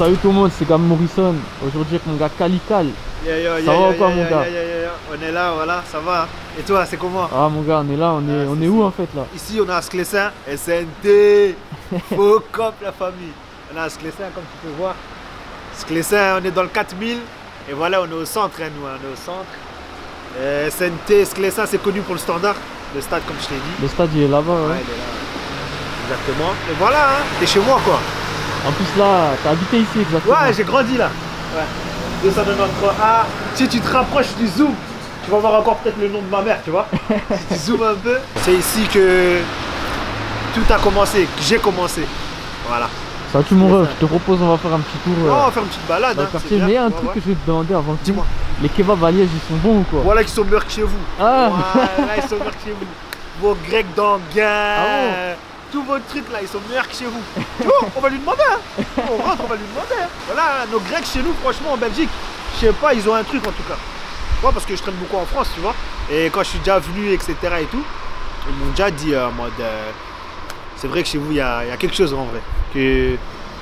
salut tout le monde, c'est Gam Morrison. Aujourd'hui avec mon gars Calical. Ça va ou quoi mon gars? On est là, voilà, ça va. Et toi, c'est comment? Ah mon gars, on est là, on est où en fait là? Ici, on a Sclessin, SNT, Focop la famille. On a Sclessin comme tu peux voir. Sclessin, on est dans le 4000. Et voilà, on est au centre, hein, nous, on est au centre. SNT, Sclessin, c'est connu pour le standard. Le stade, comme je t'ai dit. Le stade, il est là-bas, ouais. Il est là. Exactement. Et voilà, hein, t'es chez moi quoi. En plus là, t'as habité ici exactement. Ouais, j'ai grandi là. Ouais. 293A. Si tu te rapproches du zoom, tu vas voir encore peut-être le nom de ma mère, tu vois. Si tu zoomes un peu, c'est ici que tout a commencé, que j'ai commencé. Voilà. Ça va, tu mon rêve, je te propose, on va faire un petit tour. On va faire une petite balade. Dans le quartier. Mais il y a un truc que je vais te demander avant. Dis-moi. Les kebabs à Liège, ils sont bons ou quoi? Voilà, qui sont meilleurs que chez vous. Ah. Voilà, ils sont meilleurs que chez vous. Vos grecs d'Anguin. Ah bon? Tous vos trucs là, ils sont meilleurs que chez vous. Tu vois, on va lui demander. Hein. On rentre, on va lui demander. Hein. Voilà, nos Grecs chez nous, franchement, en Belgique, je sais pas, ils ont un truc en tout cas. Moi, parce que je traîne beaucoup en France, tu vois. Et quand je suis déjà venu, etc. et tout, ils m'ont déjà dit en mode. C'est vrai que chez vous, il y a quelque chose en vrai. Que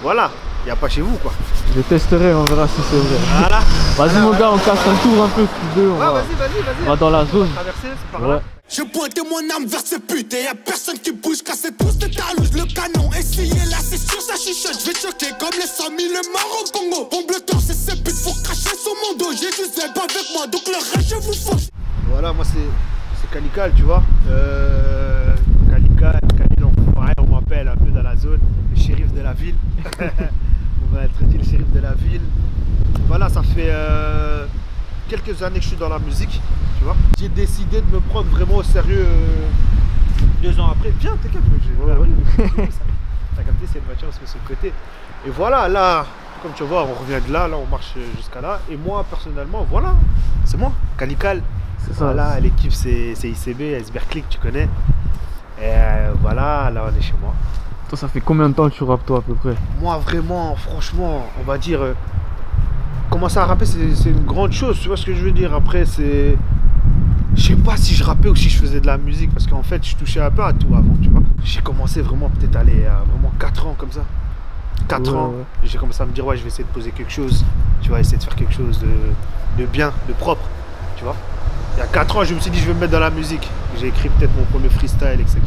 voilà, il n'y a pas chez vous quoi. Je testerai, on verra si c'est vrai. Voilà. Vas-y mon gars, on casse un tour un peu tous deux. Ouais, vas-y. On va dans la zone. On va traverser, c'est par là. Je pointe mon âme vers ces putes et y'a personne qui bouge, cassez tous de ta loose, le canon essayez là c'est sûr ça chuchote, je vais choquer comme les 100 000 le Maroc Congo. Bombe le torse et ces putes faut cracher sur mon dos, j'ai du zèbre avec moi donc le reste je vous fous. Voilà, moi c'est Calical, tu vois. Calical, pareil on m'appelle un peu dans la zone, le shérif de la ville. On va être dit le shérif de la ville. Voilà, ça fait quelques années que je suis dans la musique, tu vois. J'ai décidé de me prendre vraiment au sérieux 2 ans après. Viens, t'es capté, t'as capté, c'est une voiture, on se met sur le côté. Et voilà, là, comme tu vois, on revient de là, on marche jusqu'à là. Et moi, personnellement, voilà, c'est moi, Calical. C'est ça. Voilà, l'équipe c'est ICB, Iceberg Click, tu connais. Et voilà, là on est chez moi. Toi, ça fait combien de temps que tu rappes toi à peu près? Moi, vraiment, franchement, on va dire... commencer à rapper, c'est une grande chose, tu vois ce que je veux dire. Après, c'est... Je sais pas si je rappais ou si je faisais de la musique, parce qu'en fait, je touchais un peu à tout avant, tu vois. J'ai commencé vraiment, peut-être aller à vraiment 4 ans comme ça. 4 ans, ouais. J'ai commencé à me dire, ouais, je vais essayer de poser quelque chose, tu vois, essayer de faire quelque chose de bien, de propre, tu vois. Il y a 4 ans, je me suis dit, je vais me mettre dans la musique. J'ai écrit peut-être mon premier freestyle, etc.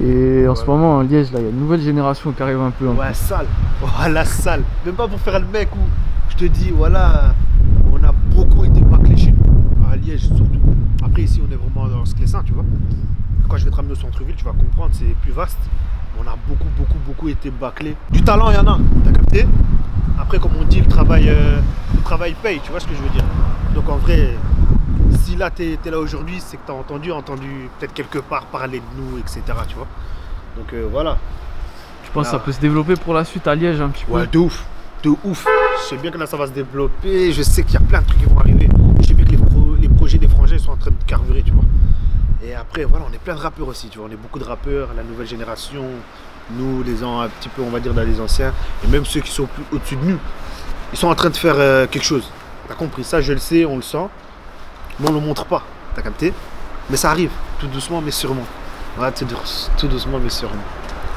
Et en ce moment, en Liège, là, il y a une nouvelle génération qui arrive un peu. Ouais, sale. Voilà, sale. Même pas pour faire le mec où je te dis, voilà, on a beaucoup été bâclés chez nous, à Liège surtout. Après, ici, on est vraiment dans ce Sclessin, tu vois. Quand je vais te ramener au centre-ville, tu vas comprendre, c'est plus vaste. On a beaucoup été bâclés. Du talent, il y en a, t'as capté? Après, comme on dit, le travail paye, tu vois ce que je veux dire. Donc en vrai, si là, t'es là aujourd'hui, c'est que t'as entendu peut-être quelque part parler de nous, etc. Tu vois. Donc voilà. Tu penses que ça peut se développer pour la suite à Liège un petit peu? Ouais, de ouf. De ouf. Je sais bien que là, ça va se développer. Je sais qu'il y a plein de trucs qui vont arriver. Je sais bien que les projets des frangins sont en train de carburer, tu vois. Et après, voilà, on est plein de rappeurs aussi, tu vois. On est beaucoup de rappeurs, la nouvelle génération. Nous, les gens un petit peu, on va dire, dans les anciens. Et même ceux qui sont plus au-dessus de nous. Ils sont en train de faire quelque chose. T'as compris? Ça, je le sais, on le sent. Mais on ne le montre pas. T'as capté? Mais ça arrive. Tout doucement, mais sûrement. Ouais, tout doucement, mais sûrement.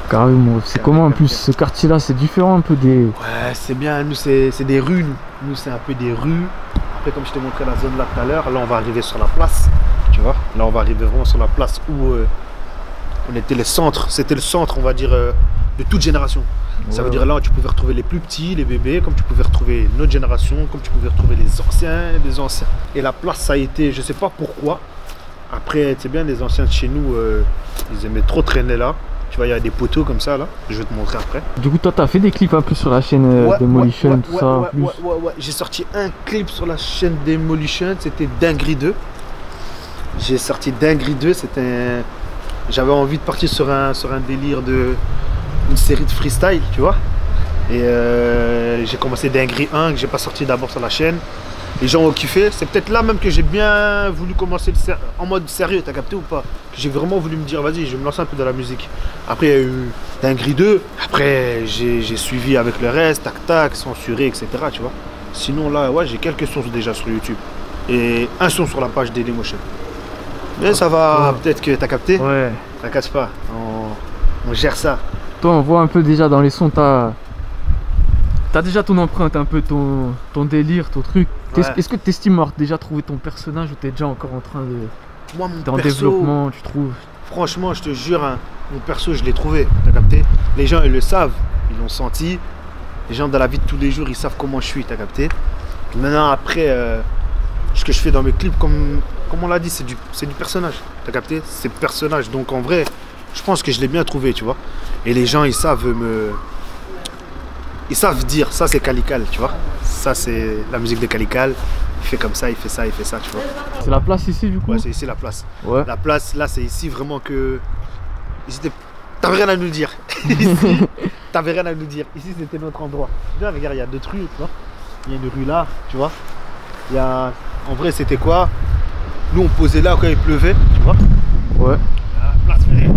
Carrément. C'est comment en plus ce quartier-là? C'est différent un peu des... Ouais, c'est bien. Nous, c'est des rues. Nous, c'est un peu des rues. Après, comme je t'ai montré la zone là tout à l'heure, là, on va arriver sur la place. Tu vois? Là, on va arriver vraiment sur la place où on était le centre. C'était le centre, on va dire, de toute génération. Ouais. Ça veut dire là, tu pouvais retrouver les plus petits, les bébés, comme tu pouvais retrouver notre génération, comme tu pouvais retrouver les anciens. Et la place, ça a été, je sais pas pourquoi. Après, tu sais bien, les anciens de chez nous, ils aimaient trop traîner là. Tu vois, il y a des poteaux comme ça là, je vais te montrer après. Du coup, toi, t'as fait des clips un peu sur la chaîne Demolition, tout ça. Ouais. J'ai sorti un clip sur la chaîne Demolition, c'était Dinguerie 2. J'ai sorti Dinguerie 2, c'était... J'avais envie de partir sur un délire une série de freestyle, tu vois. Et j'ai commencé Dinguerie 1, que j'ai pas sorti d'abord sur la chaîne. Les gens ont kiffé. C'est peut-être là même que j'ai bien voulu commencer en mode sérieux, t'as capté ou pas? J'ai vraiment voulu me dire, vas-y, je vais me lancer un peu dans la musique. Après, il y a eu Dinguerie 2. Après, j'ai suivi avec le reste, tac, censuré, etc. Tu vois. Sinon, là, ouais, j'ai quelques sources déjà sur YouTube. Et un son sur la page Dailymotion. Mais ça va, peut-être que t'as capté. Ouais. T'inquiète pas, on gère ça. Toi, on voit un peu déjà dans les sons, t'as t'as déjà ton empreinte, un peu ton délire, ton truc. Ouais. Est-ce que t'estimes avoir déjà trouvé ton personnage ou t'es déjà encore en train de... Moi, mon T'es en perso, développement, tu trouves? franchement, je te jure, hein, mon perso, je l'ai trouvé. T'as capté? Les gens, ils le savent, ils l'ont senti. Les gens dans la vie de tous les jours, ils savent comment je suis, t'as capté? Maintenant, après, ce que je fais dans mes clips, comme on l'a dit, c'est du personnage. T'as capté? C'est le personnage. Donc en vrai, je pense que je l'ai bien trouvé, tu vois. Et les gens, ils savent dire, ça c'est Calical, tu vois. Ça c'est la musique de Calical. Il fait comme ça, il fait ça, tu vois. C'est la place ici du coup? Ouais, c'est ici la place. Ouais. La place, là, c'est ici vraiment que... Ici, t'avais rien à nous dire. Ici, t'avais rien à nous dire. Ici, c'était notre endroit. Là, regarde, il y a 2 rues, tu vois. Il y a une rue là, tu vois. Il y a... En vrai, c'était quoi? Nous, on posait là quand il pleuvait, tu vois. Ouais. Place Ferré.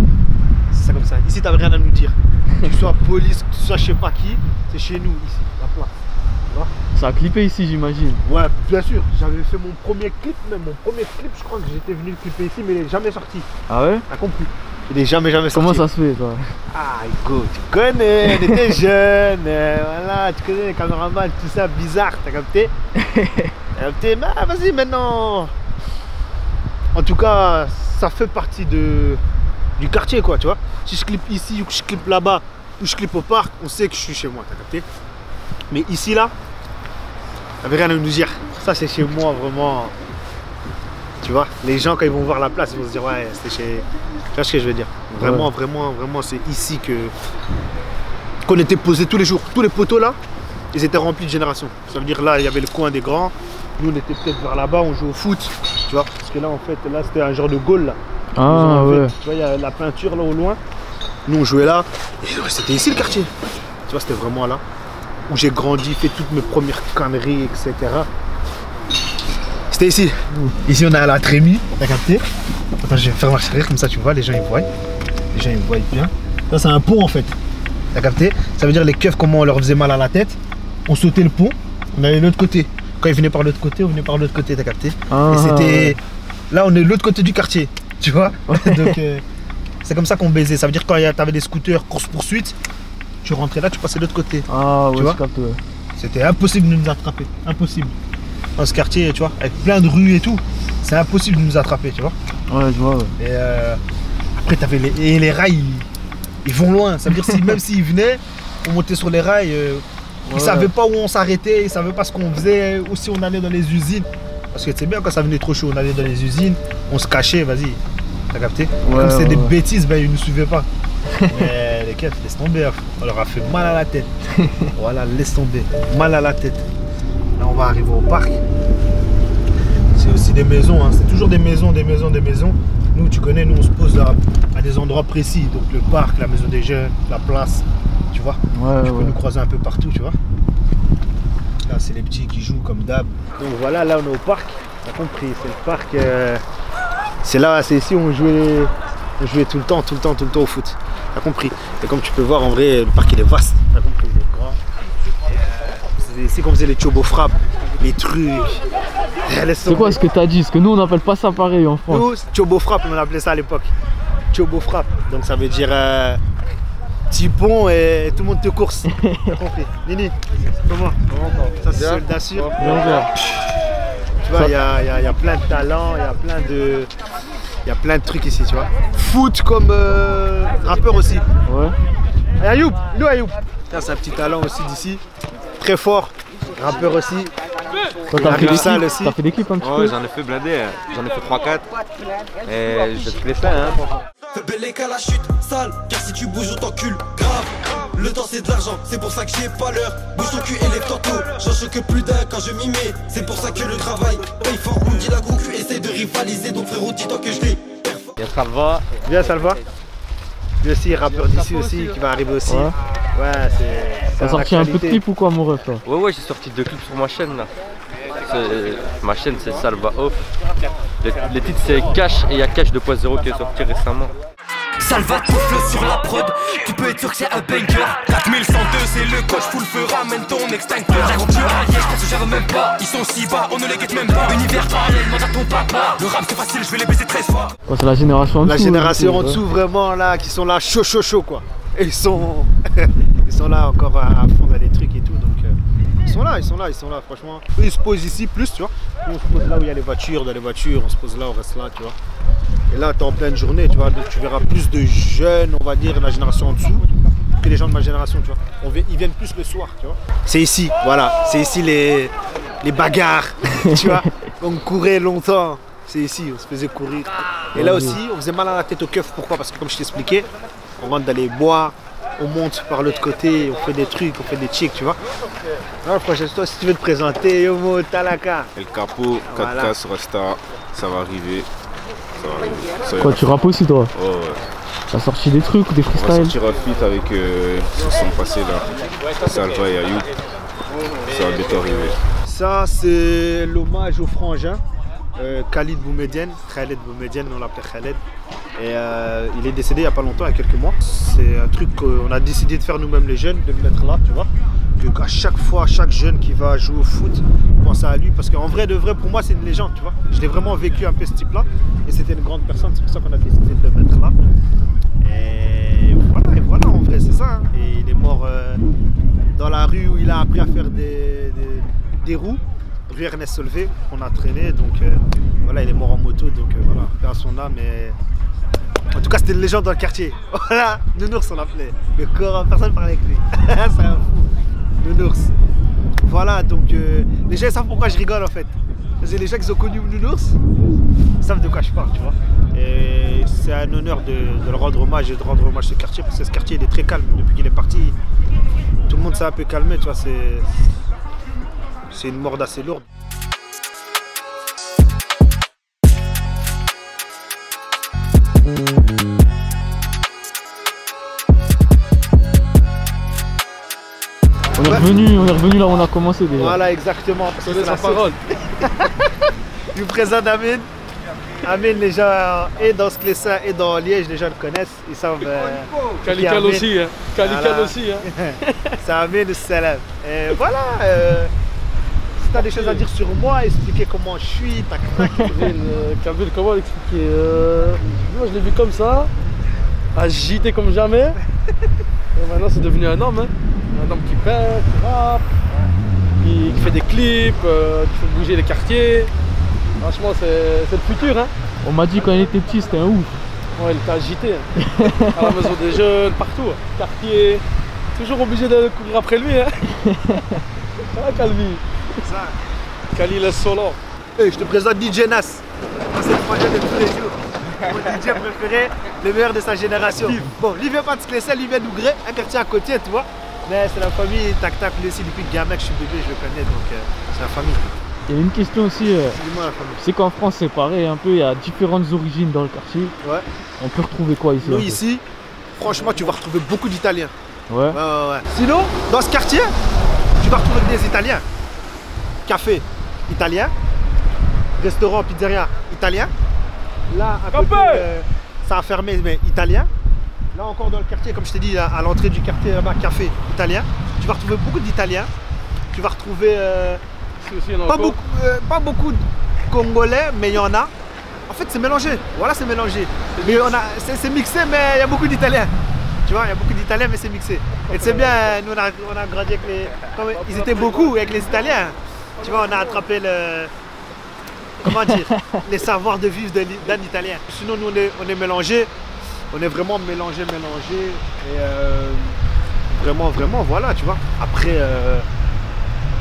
C'est ça comme ça. Ici, t'avais rien à nous dire. Que tu sois police, que tu sois je sais pas qui, c'est chez nous, ici, la place. Tu vois? Ça a clippé ici, j'imagine. Ouais, bien sûr. J'avais fait mon premier clip, même mon premier clip, je crois que j'étais venu le clipper ici, mais il n'est jamais sorti. Ah ouais? T'as compris? Il n'est jamais sorti. Comment ça se fait, toi? Ah, go, tu connais, on était jeunes, voilà, tu connais les caméramans, tout ça, bizarre, t'as capté? T'as capté? Bah, vas-y, maintenant. En tout cas, ça fait partie du quartier, quoi, tu vois. Si je clippe ici, ou que je clippe là-bas, ou je clippe au parc, on sait que je suis chez moi, t'as capté? Mais ici, là, t'avais rien à nous dire. Ça, c'est chez moi, vraiment. Tu vois, les gens, quand ils vont voir la place, ils vont se dire, ouais, c'était chez... Tu vois ce que je veux dire? Vraiment, ouais. Vraiment, c'est ici qu'on était posé tous les jours. Tous les poteaux, là, ils étaient remplis de générations. Ça veut dire, là, il y avait le coin des grands. Nous, on était peut-être vers là-bas, on jouait au foot. Tu vois, parce que là, en fait, là, c'était un genre de goal, là. Ah, ouais. Tu vois, il y a la peinture, là, au loin. Nous, on jouait là. Et c'était ici, le quartier. Tu vois, c'était vraiment là où j'ai grandi, fait toutes mes premières conneries, etc. C'était ici. Ici, on a la Trémie, t'as capté? Attends, je vais faire marcher arrière, comme ça, tu vois, les gens, ils voient. Les gens, ils voient bien. Ça, c'est un pont, en fait. T'as capté? Ça veut dire les keufs, comment on leur faisait mal à la tête. On sautait le pont, on allait de l'autre côté. Quand ils venaient par l'autre côté, on venait par l'autre côté, t'as capté? Ah, et c'était... Là, on est de l'autre côté du quartier, tu vois? Donc, c'est comme ça qu'on baisait. Ça veut dire quand t'avais des scooters course-poursuite, tu rentrais là, tu passais de l'autre côté. Ah, ouais, tu vois? C'était impossible de nous attraper. Impossible. Dans ce quartier, tu vois, avec plein de rues et tout, c'est impossible de nous attraper, tu vois. Ouais, je vois. Ouais. Et après, t'avais les rails, ils vont loin. Ça veut dire si même s'ils venaient, on montait sur les rails, ils savaient pas où on s'arrêtait, ils savaient pas ce qu'on faisait, ou si on allait dans les usines. Parce que c'est bien quand ça venait trop chaud, on allait dans les usines, on se cachait, vas-y. T'as capté? Ouais, comme c'était des bêtises, ben ils nous suivaient pas. Mais les keufs, laisse tomber, on leur a fait mal à la tête. Voilà, laisse tomber, mal à la tête. Là, on va arriver au parc. C'est aussi des maisons, hein. C'est toujours des maisons. Nous, tu connais, nous, on se pose à des endroits précis. Donc, le parc, la maison des jeunes, la place, tu vois. Ouais, tu peux nous croiser un peu partout, tu vois. Là, c'est les petits qui jouent comme d'hab. Donc, voilà, là, on est au parc. T'as compris, c'est le parc. C'est là, c'est ici où on jouait tout le temps au foot. T'as compris. Et comme tu peux voir, en vrai, le parc, il est vaste. T'as compris, il est grand. C'est ici qu'on faisait les chobo frappes, les trucs. C'est quoi ce que t'as dit? Parce que nous on n'appelle pas ça pareil en France. Nous, chobo frappe, on appelait ça à l'époque. Chobo frappe. Donc ça veut dire petit pont et tout le monde te course. T'as compris? Nini, comment? Ça c'est soldat sûr. Tu vois, il y a plein de talents, il y a plein de trucs ici, tu vois. Foot comme rappeur aussi. Ouais. Et Ayoub, nous Ayoub. C'est un petit talent aussi d'ici. Très fort, rappeur aussi. Toi, t'as fait des clips un petit peu? Ouais, j'en ai fait blindé, j'en ai fait 3-4. Et je te laisse ça, hein. Fais belle qu'à la chute, sale, car si tu bouges on t'encule, grave. Le temps c'est de l'argent, c'est pour ça que j'ai pas l'heure. Bouge ton cul et lève ton taux, j'en choque plus d'un quand je m'y mets. C'est pour ça que le travail paye fort, on dit la concu, essaie de rivaliser. Donc frérot, dis-toi que je l'ai. Y'a Salva. Viens Salva. Lui aussi, rappeur d'ici aussi, qui va arriver aussi. Ouais, c'est... T'as sorti un peu de clip ou quoi mon ref toi? Ouais, j'ai sorti 2 clips sur ma chaîne là. Ma chaîne c'est Salva Off. Les titres c'est Cash et il y a Cash 2.0 qui est sorti récemment. Salva tout flow sur la prod, tu peux être sûr que c'est un banger. 4102 c'est le coach, full feu, ramène ton extincteur. Tu as je pense que j'avais même pas, ils sont si bas, on ne les guette même pas. Univers parallèle, demande à ton papa. Le rap c'est facile, je vais les baiser 13 fois. Ouais, c'est la génération en dessous. La génération en dessous vraiment là, qui sont là chaud quoi. Et ils sont là encore à fond dans les trucs et tout, donc sont là, franchement. Eux, ils se posent ici plus, tu vois. Nous, on se pose là où il y a les voitures, dans les voitures, on se pose là, on reste là, tu vois. Et là, t'es en pleine journée, tu vois, donc tu verras plus de jeunes, on va dire, de la génération en dessous, que les gens de ma génération, tu vois. Ils viennent plus le soir, tu vois. C'est ici, voilà, c'est ici les bagarres, tu vois. On courait longtemps, c'est ici, on se faisait courir. Et là aussi, on faisait mal à la tête au keuf, pourquoi? Parce que comme je t'expliquais, on rentre dans les bois, on monte par l'autre côté, on fait des trucs, on fait des chicks, tu vois. Alors, prochaine fois, si tu veux te présenter, Yomo, Talaka. El Capo, 4K sur Rasta, ça va arriver. Quoi, tu rappes aussi toi? Oh ouais. T'as sorti des trucs ou des On va freestyles? sortir un feat avec ce sont passés là, Salva et Ayoub. Ça va bientôt arriver. Ça, c'est l'hommage au frangin, Khalid Boumedienne. Khaled Boumedienne, on l'appelait Khaled. Et il est décédé il n'y a pas longtemps, il y a quelques mois. C'est un truc qu'on a décidé de faire nous-mêmes les jeunes, de le mettre là, tu vois. À chaque fois, chaque jeune qui va jouer au foot, pense à lui. Parce qu'en vrai, de vrai, pour moi, c'est une légende, tu vois. Je l'ai vraiment vécu un peu ce type-là. Et c'était une grande personne, c'est pour ça qu'on a décidé de le mettre là. Et voilà, en vrai, c'est ça. Hein. Et il est mort dans la rue où il a appris à faire des roues. Rue Ernest Solvay, qu'on a traîné. Donc voilà, il est mort en moto. Donc voilà, perd son âme. Et... En tout cas, c'était une légende dans le quartier. Voilà, Nounours, on l'appelait. Le corps, personne ne parlait avec lui. C'est un fou. Nounours. Voilà, donc les gens savent pourquoi je rigole en fait. Parce que les gens qui ont connu Nounours savent de quoi je parle, tu vois. Et c'est un honneur de le rendre hommage et de rendre hommage à ce quartier. Parce que ce quartier, il est très calme. Depuis qu'il est parti, tout le monde s'est un peu calmé, tu vois. C'est une mort assez lourde. On est revenu là où on a commencé déjà. Voilà, exactement. C'est sa parole. Je vous présente Amine. Amine, les gens, et dans Sclessin et dans Liège, les gens le connaissent. Ils savent. Calical aussi, hein. Calical Voilà. aussi, hein. C'est Amine Salam. Et voilà. Si tu as des choses à dire sur moi, expliquer comment je suis, tac tac. Kabyle, comment l'expliquer moi je l'ai vu comme ça, agité comme jamais. Et maintenant c'est devenu un homme, hein. Un homme qui peint, qui rappe, qui fait des clips, qui fait bouger les quartiers. Franchement c'est le futur, hein. On m'a dit quand il était petit, c'était un ouf. Ouais, il était agité, hein. À la maison des jeunes, partout, quartier. Toujours obligé de courir après lui, hein. Ça va Calvi. Ça. Khalil est solo. Hey, je te présente DJ Nas. C'est le projet de tous les jours. Mon DJ préféré, le meilleur de sa génération. Bon, lui vient pas de Sclessin, lui vient d'Ougré, un quartier à côté, tu vois. Mais c'est la famille, tac tac, lui aussi, depuis que gamin que je suis bébé, je le connais, donc c'est la famille. Il y a une question aussi. Dis-moi la famille. C'est qu'en France c'est pareil un peu, il y a différentes origines dans le quartier. Ouais. On peut retrouver quoi ici? Nous ici, franchement, tu vas retrouver beaucoup d'Italiens. Ouais. Ouais. Sinon, dans ce quartier, tu vas retrouver des Italiens. Café, italien. Restaurant, pizzeria, italien. Là, à côté, ça a fermé, mais italien. Là encore dans le quartier, comme je t'ai dit, à l'entrée du quartier, là-bas, café, italien. Tu vas retrouver beaucoup d'Italiens. Tu vas retrouver pas beaucoup de Congolais, mais il y en a. En fait, c'est mélangé. Voilà, c'est mélangé. Mais c'est mixé, mais il y a beaucoup d'Italiens. Tu vois, il y a beaucoup d'Italiens, mais c'est mixé. Et c'est bien, nous on a grandi avec les... Comme ils étaient beaucoup avec les Italiens. Tu vois, on a attrapé comment dire, les savoirs de vivre d'un Italien. Sinon, nous on est mélangés. On est vraiment mélangés. Et vraiment, voilà, tu vois. Après,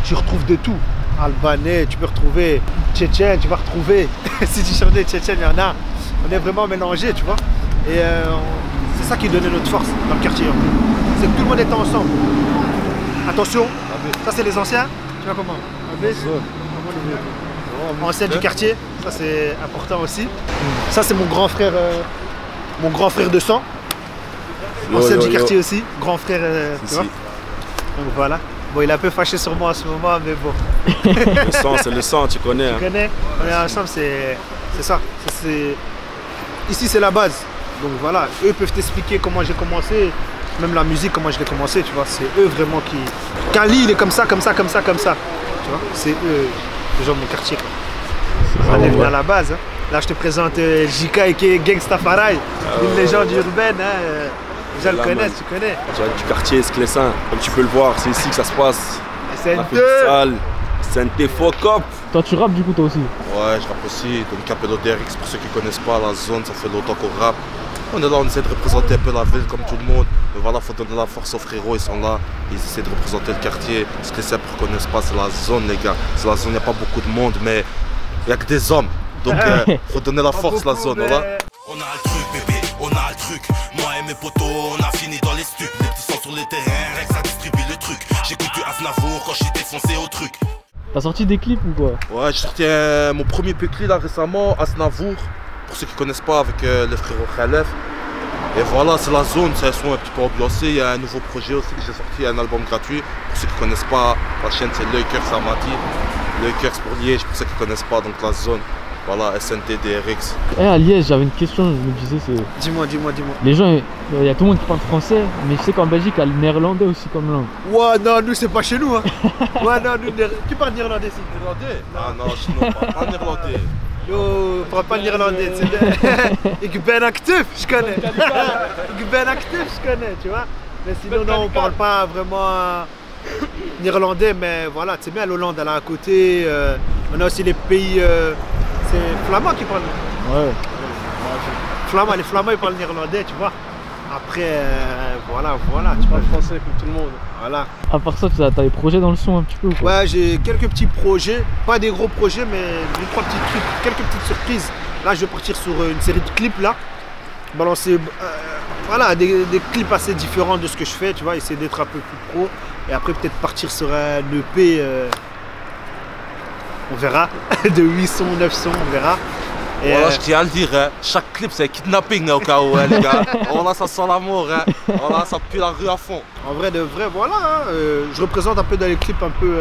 tu retrouves de tout. Albanais, tu peux retrouver Tchétchène, tu vas retrouver. Si tu cherches des Tchétchènes, il y en a. On est vraiment mélangés, tu vois. Et c'est ça qui donnait notre force dans le quartier. C'est que tout le monde était ensemble. Attention, ça c'est les anciens. Tu vois comment? Anciens du quartier, ça c'est important aussi. Ça c'est mon grand frère de sang. Ancien du quartier aussi, grand frère, tu vois. Donc voilà. Bon, il est un peu fâché sur moi en ce moment, mais bon. Le sang, c'est le sang, tu connais. Tu connais, on est ensemble, c'est ça. Ici c'est la base. Donc voilà, eux peuvent t'expliquer comment j'ai commencé, même la musique, comment je l'ai commencé, tu vois. C'est eux vraiment qui... Kali, il est comme ça. Tu vois, c'est eux, les gens de mon quartier, quoi. On est venu à la base. Hein. Là, je te présente Jika qui est Gangsta Farai, une légende urbaine. Les gens le connaissent, tu connais. Tu vois, du quartier Sclessin, comme tu peux le voir, c'est ici que ça se passe. Sente fuck up. Toi tu rappes du coup toi aussi? Ouais, je rappe aussi. Donc Capello DRX, pour ceux qui connaissent pas la zone, ça fait longtemps qu'on rappe. On est là, on essaie de représenter un peu la ville comme tout le monde. Mais voilà, faut donner la force aux frérots, ils sont là. Ils essaient de représenter le quartier. Ce que les Sèvres ne connaissent pas, c'est la zone, les gars. C'est la zone, il n'y a pas beaucoup de monde, mais il n'y a que des hommes. Donc faut donner la force, la zone, voilà. On a le truc, bébé, on a le truc. Moi et mes potos, on a fini dans les stups. Les petits sons sur les terrains, Rex a distribué le truc. J'écoute du Aznavour quand j'étais défoncé au truc. T'as sorti des clips ou quoi? Ouais, j'ai sorti mon premier clip là récemment, Aznavour. Pour ceux qui connaissent pas, avec le frérot Khalef. Et voilà, c'est la zone, c'est un son un petit peu ambiancé. Il y a un nouveau projet aussi que j'ai sorti, un album gratuit. Pour ceux qui connaissent pas, la chaîne c'est L'Œil Cœur Samati. L'Œil Cœur c'est pour Liège, pour ceux qui connaissent pas, donc la zone. Voilà, SNT DRX. À Liège, j'avais une question, je me disais, c'est... Dis-moi. Les gens, il y a tout le monde qui parle français, mais je sais qu'en Belgique, il y a le néerlandais aussi comme langue. Ouais, non, nous c'est pas chez nous, hein. Ouais, non, nous, qui parle néerlandais ici? Néerlandais? Ah non, sinon pas néerlandais. Yo, on parle pas néerlandais, ik ben actif, je connais. Ik ben actif, je connais, tu vois. Mais sinon, non, on parle pas vraiment néerlandais, mais voilà, tu sais bien, l'Hollande, elle est à côté. On a aussi les pays, c'est flamands qui parlent. Ouais. Flamands, les flamands, ils parlent néerlandais, tu vois. Après, voilà, tu Pas parles français comme tout le monde. Voilà. À part ça, t'as des projets dans le son un petit peu ou quoi? Ouais, j'ai quelques petits projets, pas des gros projets, mais 2-3 petits trucs, quelques petites surprises. Là, je vais partir sur une série de clips là, balancer, voilà, des clips assez différents de ce que je fais, tu vois, essayer d'être un peu plus pro. Et après, peut-être partir sur un EP, on verra, de 8 sons, 9 sons, on verra. Et voilà, je tiens à le dire, hein. Chaque clip c'est un kidnapping au cas où, hein, les gars. Voilà, ça sent l'amour, hein. Voilà, ça pue la rue à fond. En vrai de vrai, voilà, hein, je représente un peu dans les clips un peu...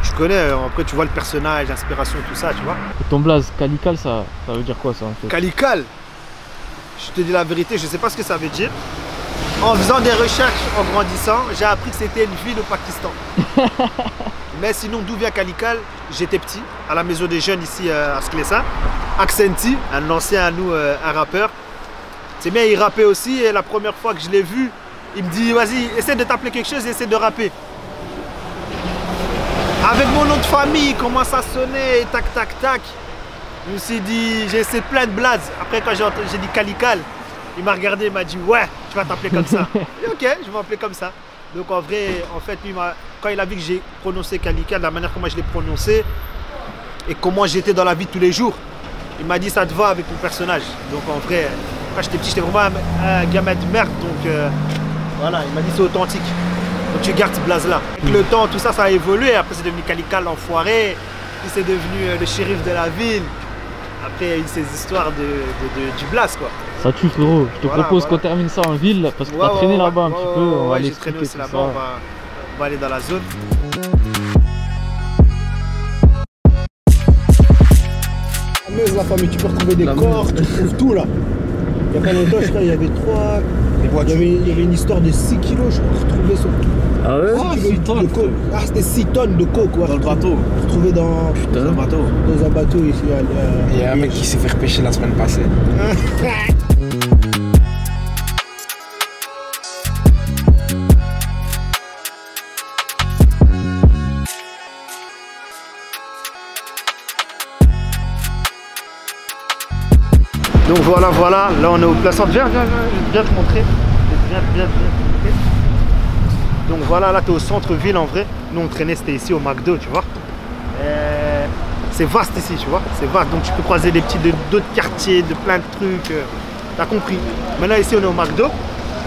je connais, après tu vois le personnage, l'inspiration, tout ça, tu vois. Et ton blaze, Calical, ça veut dire quoi ça en fait? Calical, je te dis la vérité, je sais pas ce que ça veut dire. En faisant des recherches, en grandissant, j'ai appris que c'était une ville au Pakistan. Mais sinon, d'où vient Calical? J'étais petit, à la maison des jeunes ici à Sclessin. Accenti, un ancien à nous, un rappeur. C'est bien, il rappait aussi et la première fois que je l'ai vu, il me dit vas-y, essaie de t'appeler quelque chose et essaie de rapper. Avec mon nom de famille, il commence à sonner, tac tac tac. Je me suis dit, j'ai essayé plein de blazes. Après quand j'ai dit Calical, il m'a regardé, il m'a dit ouais, tu vas t'appeler comme ça. Et ok, je vais m'appeler comme ça. Donc en vrai, en fait, lui, quand il a vu que j'ai prononcé Calical, la manière comment je l'ai prononcé et comment j'étais dans la vie de tous les jours, il m'a dit ça te va avec ton personnage. Donc en vrai, quand j'étais petit, j'étais vraiment un gamin de merde. Donc voilà, il m'a dit c'est authentique. Donc tu gardes ce blaze là. Avec le temps, tout ça, ça a évolué. Après, c'est devenu Calical l'enfoiré. Puis c'est devenu le shérif de la ville. Après, il y a eu ces histoires du blaze quoi. Ça tue frérot, je te propose qu'on termine ça en ville parce que t'as traîné là-bas un petit peu, on va aller traîner aussi là-bas, on va aller dans la zone. La famille, tu peux retrouver des corps, tu trouves tout là. Il y a pas longtemps, je crois, il y avait 3. Il y avait une histoire de 6 kilos, je crois, retrouvée sur. Ah ouais? 6 tonnes de coke. Ah, c'était 6 tonnes de coke, ouais. Dans le bateau. Retrouvé dans un bateau. Dans un bateau ici. Il y a un mec qui s'est fait repêcher la semaine passée. Donc voilà, là on est au Place Centre. Viens te montrer. Viens te montrer. Donc voilà, là tu es au centre-ville en vrai. Nous on traînait, c'était ici au McDo, tu vois. C'est vaste ici, tu vois. C'est vaste, donc tu peux croiser des petits d'autres quartiers, de plein de trucs. T'as compris. Maintenant ici on est au McDo,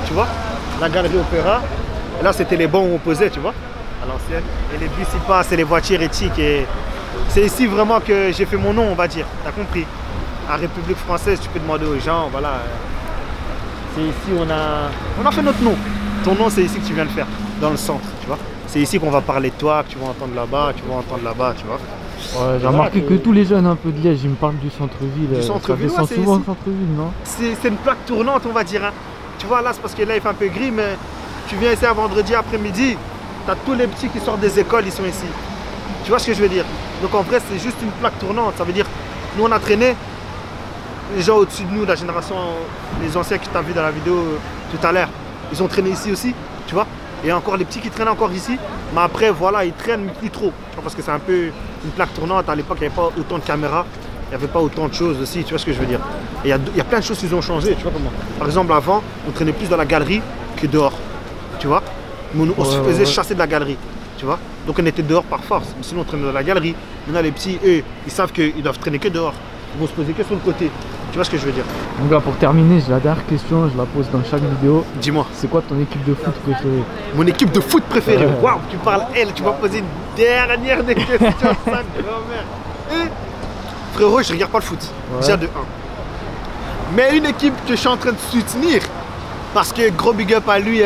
tu vois. La galerie Opéra. Et là c'était les bancs où on posait, tu vois. À l'ancienne. Et les bus ils passent, et les voitures éthiques. Et c'est ici vraiment que j'ai fait mon nom, on va dire. T'as compris. À République française, tu peux demander aux gens, voilà. C'est ici on a fait notre nom. Ton nom c'est ici que tu viens de faire, dans le centre, tu vois. C'est ici qu'on va parler de toi, que tu vas entendre là-bas, tu vois. Ouais, j'ai remarqué que tous les jeunes un peu de Liège, ils me parlent du centre-ville. Du centre-ville, ça descend souvent au centre-ville, non? C'est une plaque tournante, on va dire. Hein. Tu vois, là c'est parce que là il fait un peu gris, mais tu viens ici un vendredi après-midi, tu as tous les petits qui sortent des écoles, ils sont ici. Tu vois ce que je veux dire? Donc en vrai c'est juste une plaque tournante, ça veut dire, nous on a traîné. Les gens au-dessus de nous, la génération, les anciens que tu as vu dans la vidéo tout à l'heure, ils ont traîné ici aussi, tu vois. Et encore les petits qui traînent encore ici. Mais après, voilà, ils traînent plus trop. Parce que c'est un peu une plaque tournante. À l'époque, il n'y avait pas autant de caméras. Il n'y avait pas autant de choses aussi, tu vois ce que je veux dire. Et il y a plein de choses qui ont changé, tu vois comment. Par exemple, avant, on traînait plus dans la galerie que dehors. Tu vois. On se faisait chasser de la galerie. Tu vois. Donc on était dehors par force. Mais sinon, on traînait dans la galerie. Maintenant, les petits, eux, ils savent qu'ils doivent traîner que dehors. Ils vont se poser que sur le côté. Tu vois ce que je veux dire. Mon gars, pour terminer, j'ai la dernière question, je la pose dans chaque vidéo. Dis-moi. C'est quoi ton équipe de foot préférée? Mon équipe de foot préférée. Waouh, tu parles elle, tu m'as posé une dernière des questions, ça, grand-mère. Frérot, je regarde pas le foot. Déjà de 1. Mais une équipe que je suis en train de soutenir, parce que gros big up à lui,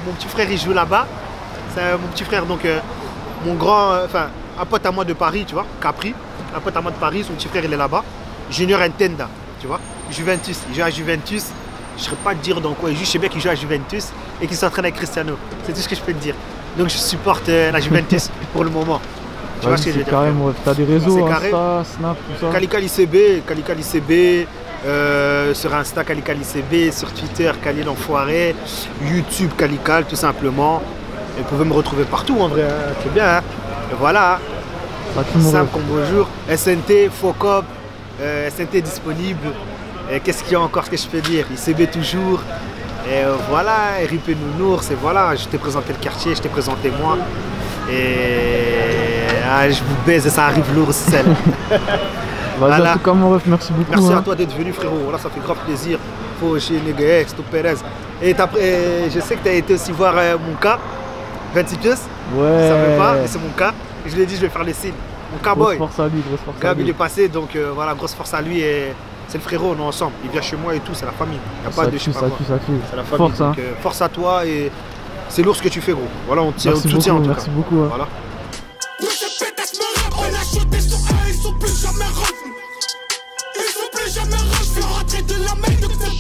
mon petit frère il joue là-bas. C'est mon petit frère, donc mon grand, enfin, un pote à moi de Paris, tu vois, Capri. Un pote à moi de Paris, son petit frère il est là-bas. Junior Ntenda, tu vois, Juventus. Il joue à Juventus. Je ne saurais pas te dire dans quoi il joue. Je sais bien qu'il joue à Juventus et qu'il s'entraîne avec Cristiano. C'est tout ce que je peux te dire. Donc je supporte la Juventus pour le moment. Tu vois ce que je veux dire? Carrément, t'as des réseaux, Insta, Snap, tout ça. Calical ICB, sur Insta Calical ICB, sur Twitter Cali l'Enfoiré, YouTube Calical tout simplement. Et vous pouvez me retrouver partout en vrai, hein. C'est bien. Hein. Et voilà. Simple comme bonjour. SNT, Focop, SNT disponible. Qu'est-ce qu'il y a encore que je peux dire? ICB toujours. Et voilà, RIP Nounours, et voilà, je t'ai présenté le quartier, je t'ai présenté moi. Et je vous baise et ça arrive lourd, celle. Voilà. En tout cas, mon ref, merci beaucoup. Merci à toi d'être venu, frérot. Voilà, ça fait grave plaisir. Faut chez Negex, Perez. Et je sais que tu as été aussi voir mon cas, 26 pièces. Ouais. Ça savais pas, mais c'est mon cas. Je lui ai dit, je vais faire les signes. Mon cas boy. Grosse force à lui, grosse force Gab, à lui. il est passé, donc voilà, grosse force à lui. Et c'est le frérot, on est ensemble. Il vient chez moi et tout, c'est la famille. Il n'y a pas de je sais pas quoi. C'est la famille. Force, donc, force à toi et c'est lourd ce que tu fais, gros. Voilà, on te soutient en tout cas. Merci beaucoup. Hein. Voilà. On a shooté sur eux, ils sont plus jamais revenus. Ils sont plus jamais revenus. Rentrer de la mer, donc c'est